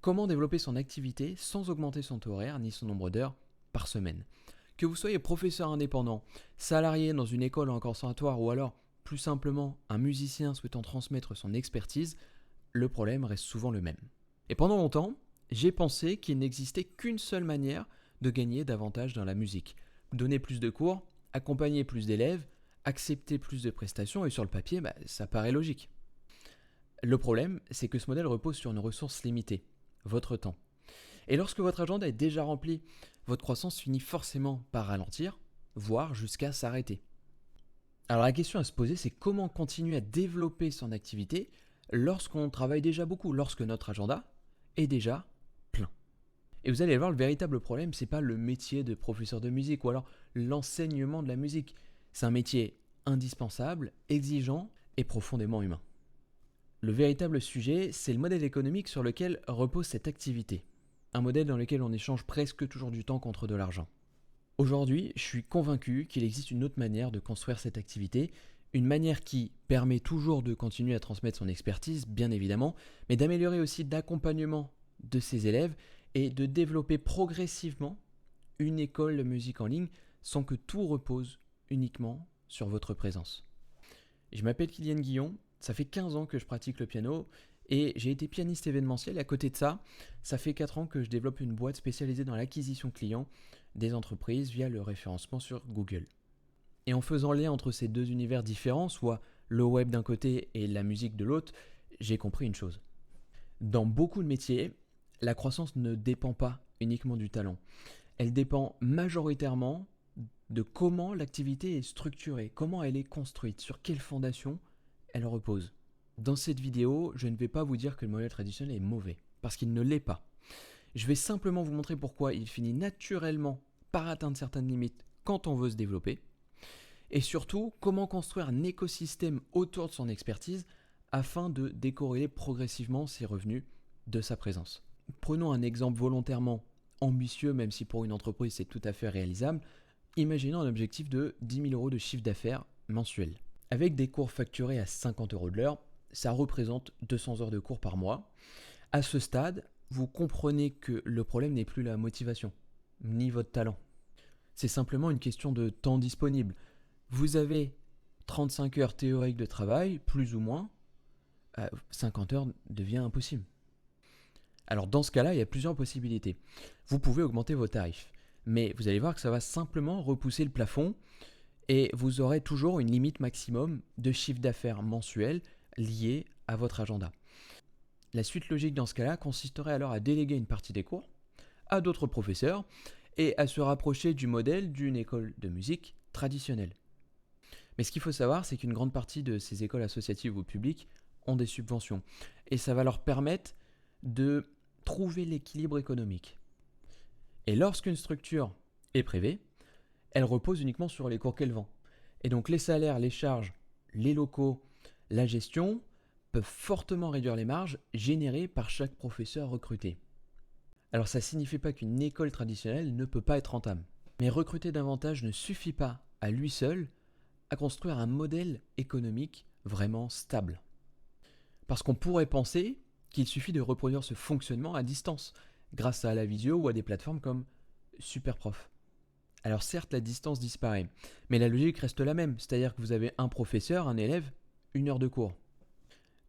Comment développer son activité sans augmenter son taux horaire ni son nombre d'heures par semaine? Que vous soyez professeur indépendant, salarié dans une école ou un conservatoire ou alors plus simplement un musicien souhaitant transmettre son expertise, le problème reste souvent le même. Et pendant longtemps, j'ai pensé qu'il n'existait qu'une seule manière de gagner davantage dans la musique. Donner plus de cours, accompagner plus d'élèves, accepter plus de prestations et sur le papier, ça paraît logique. Le problème, c'est que ce modèle repose sur une ressource limitée, votre temps. Et lorsque votre agenda est déjà rempli, votre croissance finit forcément par ralentir, voire jusqu'à s'arrêter. Alors la question à se poser, c'est comment continuer à développer son activité lorsqu'on travaille déjà beaucoup, lorsque notre agenda est déjà plein. Et vous allez voir, le véritable problème, c'est pas le métier de professeur de musique ou alors l'enseignement de la musique. C'est un métier indispensable, exigeant et profondément humain. Le véritable sujet, c'est le modèle économique sur lequel repose cette activité. Un modèle dans lequel on échange presque toujours du temps contre de l'argent. Aujourd'hui, je suis convaincu qu'il existe une autre manière de construire cette activité, une manière qui permet toujours de continuer à transmettre son expertise, bien évidemment, mais d'améliorer aussi l'accompagnement de ses élèves et de développer progressivement une école de musique en ligne sans que tout repose uniquement sur votre présence. Je m'appelle Kylian Guillon, ça fait 15 ans que je pratique le piano et j'ai été pianiste événementiel. À côté de ça, ça fait 4 ans que je développe une boîte spécialisée dans l'acquisition clients des entreprises via le référencement sur Google. Et en faisant lien entre ces deux univers différents, soit le web d'un côté et la musique de l'autre, j'ai compris une chose. Dans beaucoup de métiers, la croissance ne dépend pas uniquement du talent. Elle dépend majoritairement de comment l'activité est structurée, comment elle est construite, sur quelle fondation elle repose. Dans cette vidéo, je ne vais pas vous dire que le modèle traditionnel est mauvais, parce qu'il ne l'est pas. Je vais simplement vous montrer pourquoi il finit naturellement par atteindre certaines limites quand on veut se développer, et surtout comment construire un écosystème autour de son expertise afin de décorréler progressivement ses revenus de sa présence. Prenons un exemple volontairement ambitieux, même si pour une entreprise c'est tout à fait réalisable. Imaginons un objectif de 10 000 euros de chiffre d'affaires mensuel. Avec des cours facturés à 50 euros de l'heure, ça représente 200 heures de cours par mois. À ce stade, vous comprenez que le problème n'est plus la motivation, ni votre talent. C'est simplement une question de temps disponible. Vous avez 35 heures théoriques de travail, plus ou moins, 50 heures devient impossible. Alors dans ce cas-là, il y a plusieurs possibilités. Vous pouvez augmenter vos tarifs, mais vous allez voir que ça va simplement repousser le plafond et vous aurez toujours une limite maximum de chiffre d'affaires mensuel lié à votre agenda. La suite logique dans ce cas-là consisterait alors à déléguer une partie des cours à d'autres professeurs et à se rapprocher du modèle d'une école de musique traditionnelle. Mais ce qu'il faut savoir, c'est qu'une grande partie de ces écoles associatives ou publiques ont des subventions et ça va leur permettre de trouver l'équilibre économique. Et lorsqu'une structure est privée, elle repose uniquement sur les cours qu'elle vend. Et donc les salaires, les charges, les locaux, la gestion peuvent fortement réduire les marges générées par chaque professeur recruté. Alors ça ne signifie pas qu'une école traditionnelle ne peut pas être rentable. Mais recruter davantage ne suffit pas à lui seul à construire un modèle économique vraiment stable. Parce qu'on pourrait penser qu'il suffit de reproduire ce fonctionnement à distance, grâce à la visio ou à des plateformes comme Superprof. Alors certes, la distance disparaît, mais la logique reste la même, c'est-à-dire que vous avez un professeur, un élève, 1 heure de cours.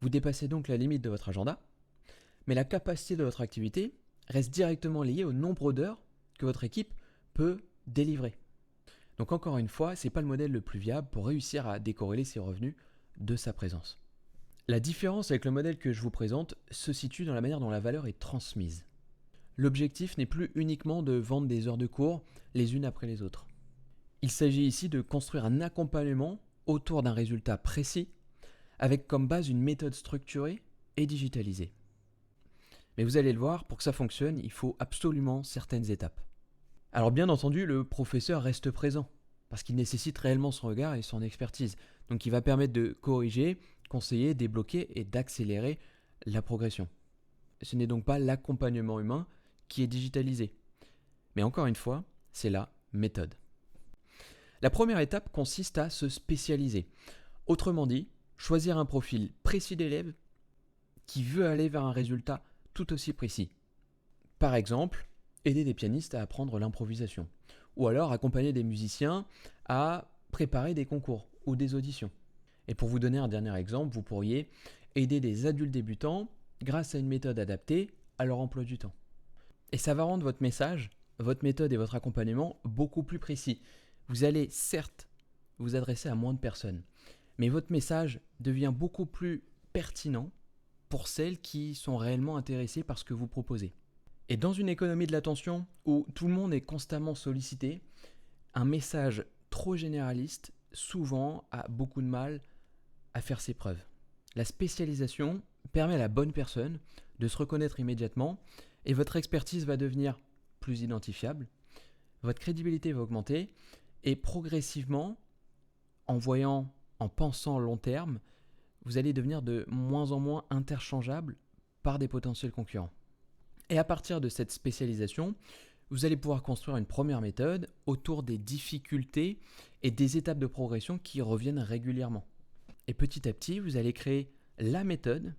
Vous dépassez donc la limite de votre agenda, mais la capacité de votre activité reste directement liée au nombre d'heures que votre équipe peut délivrer. Donc encore une fois, ce n'est pas le modèle le plus viable pour réussir à décorréler ses revenus de sa présence. La différence avec le modèle que je vous présente se situe dans la manière dont la valeur est transmise. L'objectif n'est plus uniquement de vendre des heures de cours les unes après les autres. Il s'agit ici de construire un accompagnement autour d'un résultat précis avec comme base une méthode structurée et digitalisée. Mais vous allez le voir, pour que ça fonctionne, il faut absolument certaines étapes. Alors bien entendu, le professeur reste présent parce qu'il nécessite réellement son regard et son expertise. Donc il va permettre de corriger, conseiller, débloquer et d'accélérer la progression. Ce n'est donc pas l'accompagnement humain qui est digitalisé. Mais encore une fois, c'est la méthode. La première étape consiste à se spécialiser. Autrement dit, choisir un profil précis d'élève qui veut aller vers un résultat tout aussi précis. Par exemple, aider des pianistes à apprendre l'improvisation, ou alors accompagner des musiciens à préparer des concours ou des auditions. Et pour vous donner un dernier exemple, vous pourriez aider des adultes débutants grâce à une méthode adaptée à leur emploi du temps. Et ça va rendre votre message, votre méthode et votre accompagnement beaucoup plus précis. Vous allez certes vous adresser à moins de personnes, mais votre message devient beaucoup plus pertinent pour celles qui sont réellement intéressées par ce que vous proposez. Et dans une économie de l'attention où tout le monde est constamment sollicité, un message trop généraliste souvent a beaucoup de mal à faire ses preuves. La spécialisation permet à la bonne personne de se reconnaître immédiatement et votre expertise va devenir plus identifiable, votre crédibilité va augmenter et progressivement, en pensant long terme, vous allez devenir de moins en moins interchangeable par des potentiels concurrents. Et à partir de cette spécialisation, vous allez pouvoir construire une première méthode autour des difficultés et des étapes de progression qui reviennent régulièrement. Et petit à petit, vous allez créer la méthode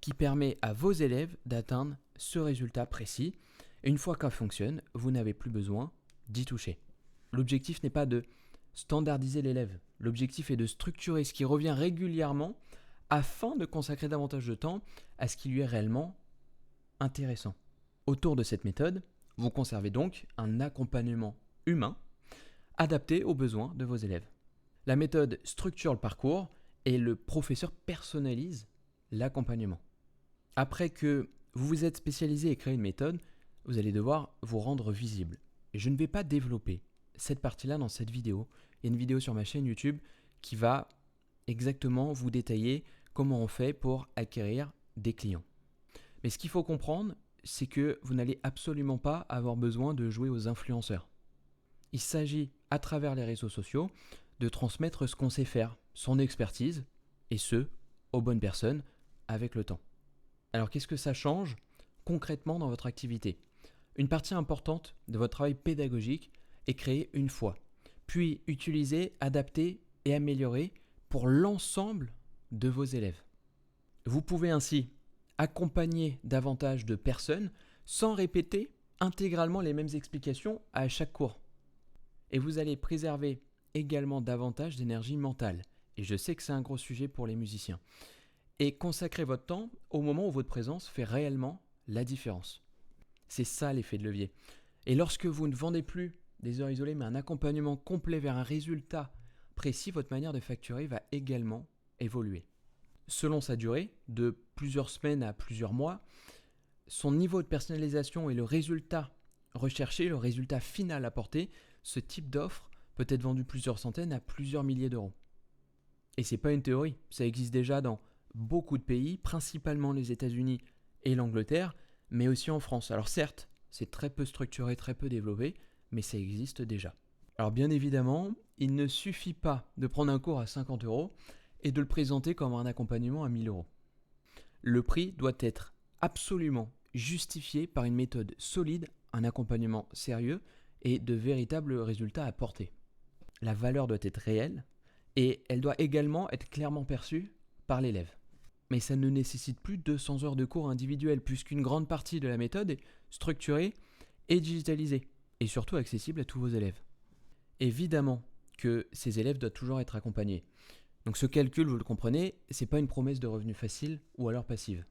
qui permet à vos élèves d'atteindre ce résultat précis. Et une fois qu'elle fonctionne, vous n'avez plus besoin d'y toucher. L'objectif n'est pas de standardiser l'élève. L'objectif est de structurer ce qui revient régulièrement afin de consacrer davantage de temps à ce qui lui est réellement intéressant. Autour de cette méthode, vous conservez donc un accompagnement humain adapté aux besoins de vos élèves. La méthode structure le parcours et le professeur personnalise l'accompagnement. Après que vous vous êtes spécialisé et créé une méthode, vous allez devoir vous rendre visible. Et je ne vais pas développer cette partie-là dans cette vidéo. Il y a une vidéo sur ma chaîne YouTube qui va exactement vous détailler comment on fait pour acquérir des clients. Mais ce qu'il faut comprendre, c'est que vous n'allez absolument pas avoir besoin de jouer aux influenceurs. Il s'agit, à travers les réseaux sociaux, de transmettre ce qu'on sait faire, son expertise, et ce, aux bonnes personnes, avec le temps. Alors qu'est-ce que ça change concrètement dans votre activité ? Une partie importante de votre travail pédagogique est créée une fois, puis utilisée, adaptée et améliorée pour l'ensemble de vos élèves. Vous pouvez ainsi accompagner davantage de personnes sans répéter intégralement les mêmes explications à chaque cours. Et vous allez préserver également davantage d'énergie mentale. Et je sais que c'est un gros sujet pour les musiciens. Et consacrer votre temps au moment où votre présence fait réellement la différence. C'est ça l'effet de levier. Et lorsque vous ne vendez plus des heures isolées, mais un accompagnement complet vers un résultat précis, votre manière de facturer va également évoluer. Selon sa durée, de plusieurs semaines à plusieurs mois, son niveau de personnalisation et le résultat recherché, le résultat final apporté, ce type d'offre peut être vendu plusieurs centaines à plusieurs milliers d'euros. Et c'est pas une théorie, ça existe déjà dans beaucoup de pays, principalement les États-Unis et l'Angleterre, mais aussi en France. Alors certes, c'est très peu structuré, très peu développé, mais ça existe déjà. Alors bien évidemment, il ne suffit pas de prendre un cours à 50 euros et de le présenter comme un accompagnement à 1000 euros. Le prix doit être absolument justifié par une méthode solide, un accompagnement sérieux et de véritables résultats apportés. La valeur doit être réelle et elle doit également être clairement perçue par l'élève. Mais ça ne nécessite plus 200 heures de cours individuels puisqu'une grande partie de la méthode est structurée et digitalisée et surtout accessible à tous vos élèves. Évidemment que ces élèves doivent toujours être accompagnés. Donc ce calcul, vous le comprenez, ce n'est pas une promesse de revenu facile ou alors passive.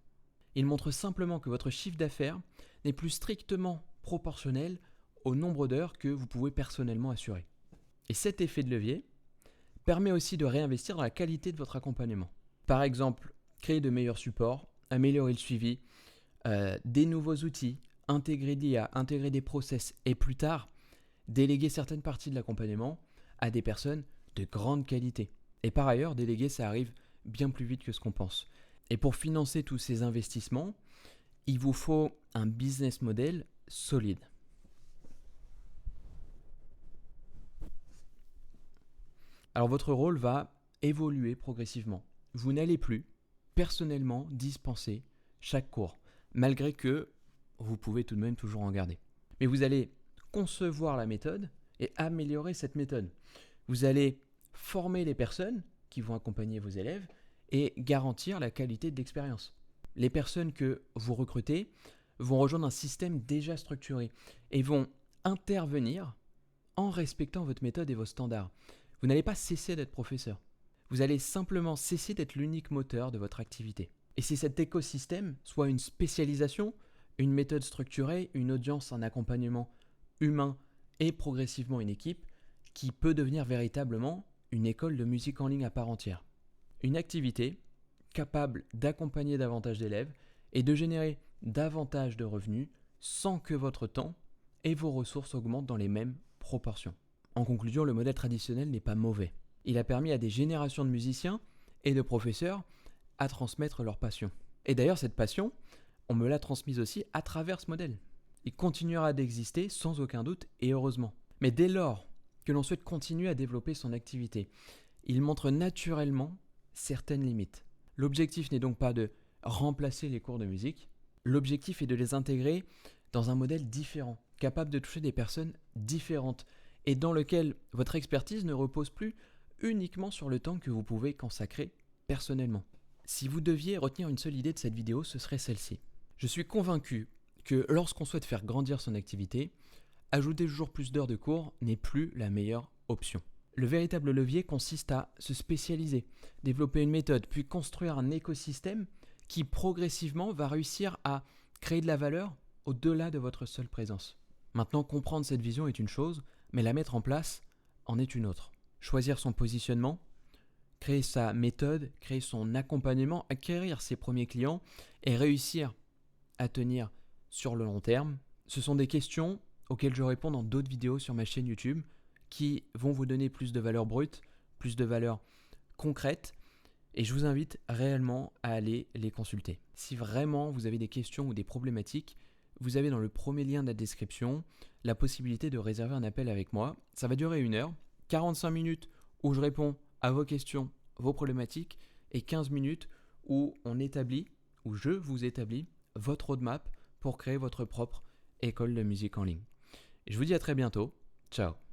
Il montre simplement que votre chiffre d'affaires n'est plus strictement proportionnel au nombre d'heures que vous pouvez personnellement assurer. Et cet effet de levier permet aussi de réinvestir dans la qualité de votre accompagnement. Par exemple, créer de meilleurs supports, améliorer le suivi, des nouveaux outils, intégrer d'IA, intégrer des process et plus tard, déléguer certaines parties de l'accompagnement à des personnes de grande qualité. Et par ailleurs, déléguer, ça arrive bien plus vite que ce qu'on pense. Et pour financer tous ces investissements, il vous faut un business model solide. Alors votre rôle va évoluer progressivement. Vous n'allez plus personnellement dispenser chaque cours, malgré que vous pouvez tout de même toujours en garder. Mais vous allez concevoir la méthode et améliorer cette méthode. Vous allez former les personnes qui vont accompagner vos élèves et garantir la qualité de l'expérience. Les personnes que vous recrutez vont rejoindre un système déjà structuré et vont intervenir en respectant votre méthode et vos standards. Vous n'allez pas cesser d'être professeur. Vous allez simplement cesser d'être l'unique moteur de votre activité. Et c'est cet écosystème, soit une spécialisation, une méthode structurée, une audience, un accompagnement humain et progressivement une équipe, qui peut devenir véritablement une école de musique en ligne à part entière. Une activité capable d'accompagner davantage d'élèves et de générer davantage de revenus sans que votre temps et vos ressources augmentent dans les mêmes proportions. En conclusion, le modèle traditionnel n'est pas mauvais. Il a permis à des générations de musiciens et de professeurs à transmettre leur passion. Et d'ailleurs, cette passion, on me l'a transmise aussi à travers ce modèle. Il continuera d'exister sans aucun doute et heureusement. Mais dès lors que l'on souhaite continuer à développer son activité, il montre naturellement certaines limites. L'objectif n'est donc pas de remplacer les cours de musique, l'objectif est de les intégrer dans un modèle différent, capable de toucher des personnes différentes et dans lequel votre expertise ne repose plus uniquement sur le temps que vous pouvez consacrer personnellement. Si vous deviez retenir une seule idée de cette vidéo, ce serait celle-ci. Je suis convaincu que lorsqu'on souhaite faire grandir son activité, ajouter toujours plus d'heures de cours n'est plus la meilleure option. Le véritable levier consiste à se spécialiser, développer une méthode, puis construire un écosystème qui progressivement va réussir à créer de la valeur au-delà de votre seule présence. Maintenant, comprendre cette vision est une chose, mais la mettre en place en est une autre. Choisir son positionnement, créer sa méthode, créer son accompagnement, acquérir ses premiers clients et réussir à tenir sur le long terme, ce sont des questions auxquelles je réponds dans d'autres vidéos sur ma chaîne YouTube qui vont vous donner plus de valeur brute, plus de valeur concrète et je vous invite réellement à aller les consulter. Si vraiment vous avez des questions ou des problématiques, vous avez dans le premier lien de la description la possibilité de réserver un appel avec moi. Ça va durer 1 heure, 45 minutes où je réponds à vos questions, vos problématiques et 15 minutes où je vous établis votre roadmap pour créer votre propre école de musique en ligne. Et je vous dis à très bientôt. Ciao.